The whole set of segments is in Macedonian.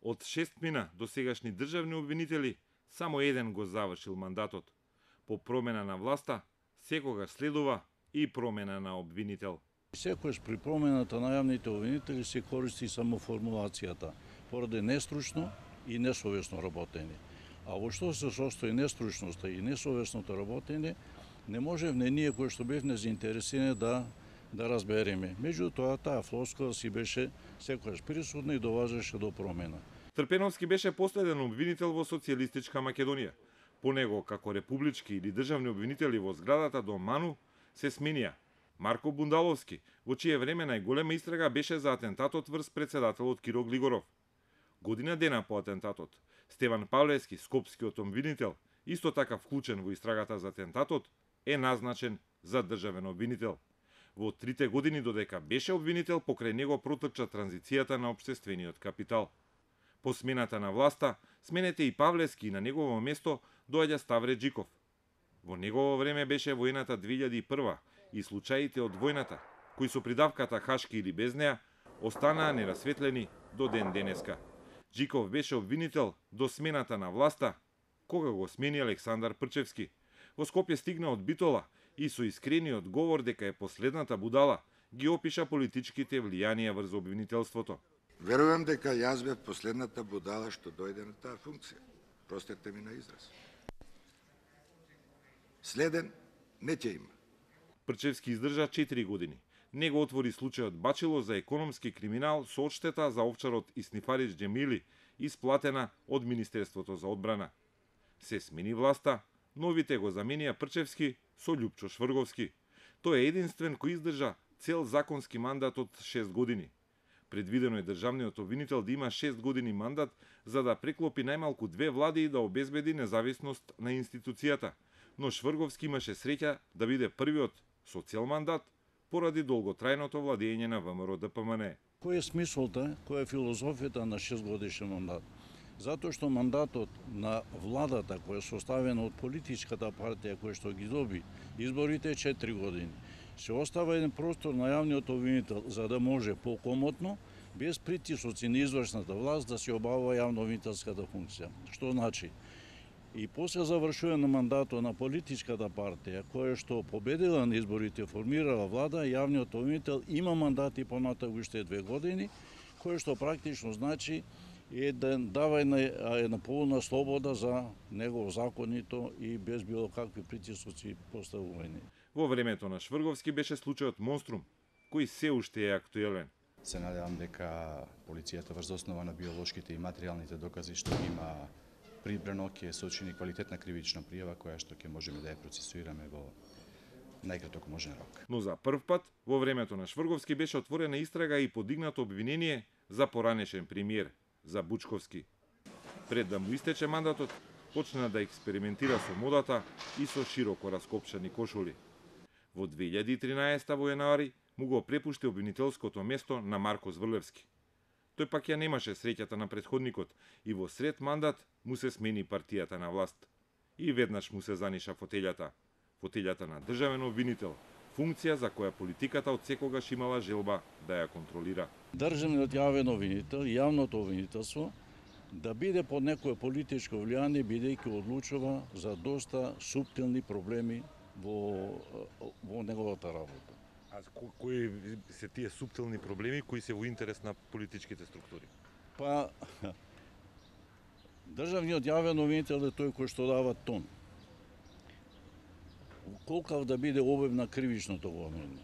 Од 6 досегашни државни обвинители, само еден го завршил мандатот. По промена на власта, секогаш следува и промена на обвинител. Секојаш при промената на јавните обвинители се користи само формулацијата, поради нестручно и несовесно работење. А во што се состои нестручноста и несовесното работење, не можевме ние кои што бевме заинтересирани да разбереме. Меѓутоа, таа флоскула си беше секојаш присутна и доважеше до промена. Трпеновски беше последен обвинител во социјалистичка Македонија. По него, како републички или државни обвинители во зградата до Ману, се сменија Марко Бундаловски, во чие време најголема истрага беше за атентатот врз председателот Киро Глигоров. Година дена по атентатот, Стеван Павлевски, скопскиот обвинител, исто така вклучен во истрагата за атентатот, е назначен за државен обвинител. Во 3 години додека беше обвинител, покрај него протрча транзицијата на општествениот капитал. По смената на власта, сменете и Павлевски и на негово место доаѓа Ставре Джиков. Во негово време беше војната 2001 и случаите од војната, кои со придавката Хашки или без неа, останаа нерасветлени до ден денеска. Джиков беше обвинител до смената на власта, кога го смени Александар Прчевски. Во Скопје стигна од Битола и со искрениот говор дека е последната будала, ги опиша политичките влијанија врз обвинителството. Верувам дека јас бев последната будала што дојде на таа функција. Простете ми на израз. Следен не ќе има. Прчевски издржа 4 години. Него отвори случајот Бачило за економски криминал со одштета за овчарот Иснифарич Џемили, исплатена од Министерството за одбрана. Се смени власта, новите го заменија Прчевски со Љупчо Шврговски. Тој е единствен кој издржа цел законски мандат од 6 години. Предвидено е државниот обвинител да има 6 години мандат за да преклопи најмалку 2 влади и да обезбеди независност на институцијата. Но Шврговски имаше среќа да биде првиот со цел мандат поради долготрајното владење на ВМРО-ДПМН. Кој е смислата, која е филозофијата на 6 годишен мандат? Затоа што мандатот на владата која е составена од политичката партија која што ги доби изборите 4 години, се остава еден простор на јавниот обвинител за да може покомотно, без притисоци на извршната власт, да се обавува јавно-обвинителската функција. Што значи? И после завршување на мандатот на политичката партија, која што победила на изборите, формирала влада, јавниот обвинител има мандат и понатаму уште 2 години, кој што практично значи е да дава една полна слобода за негово законито и без било какви притисоци поставување. Во времето на Шврговски беше случајот Монструм, кој се уште е актуелен. Се надевам дека полицијата врз основа на биолошките и материјалните докази што има прибрано ќе сочини квалитетна кривична пријава која што ќе можеме да ја процесуираме во најкраток можен рок. Но за прв пат во времето на Шврговски беше отворена истрага и подигнато обвинение за поранешен премиер, за Бучковски. Пред да му истече мандатот, почна да експериментира со модата и со широко раскопчани кошули. Во 2013 во јануари му го препушти обвинителското место на Марко Зврлевски. Тој пак ја немаше среќата на претходникот и во сред мандат му се смени партијата на власт. И веднаш му се заниша фотелјата. Фотелјата на државен обвинител, функција за која политиката од секогаш имала желба да ја контролира. Државниот јавен обвинител, јавното обвинителство, да биде под некое политичко влијание, бидејќи одлучува за доста суптилни проблеми во неговата работа. А кои се тие суптилни проблеми кои се во интерес на политичките структури? Па, државниот јавен обвинител е тој кој што дава тон. Колкав да биде обем на кривичното гонење?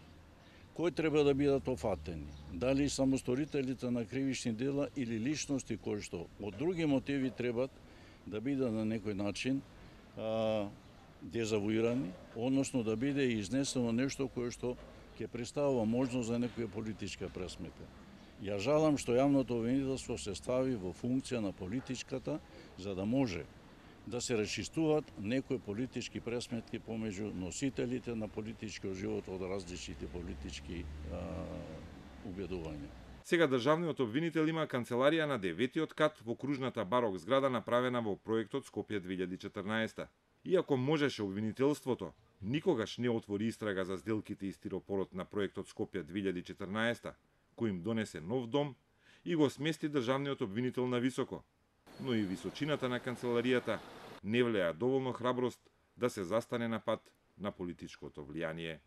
Кој треба да бидат офатени? Дали самосторителите на кривични дела или личности кои што од други мотиви требат да бидат на некој начин дезавуирани, односно да биде изнесено нешто кое што ќе представува можност за некоја политичка пресметка. Ја жалам што јавното обвинителство се стави во функција на политичката за да може да се речистуваат некои политички пресметки помеѓу носителите на политичкиот живот од различните политички убедувања. Сега државниот обвинител има канцеларија на 9-тиот кат во кружната барок зграда направена во проектот Скопје 2014. Иако можеше обвинителството никогаш не отвори истрага за сделките и стиропорот на проектот Скопје 2014, кој им донесе нов дом, и го смести државниот обвинител на високо, но и височината на канцеларијата не влеа доволно храброст да се застане на пат на политичкото влијание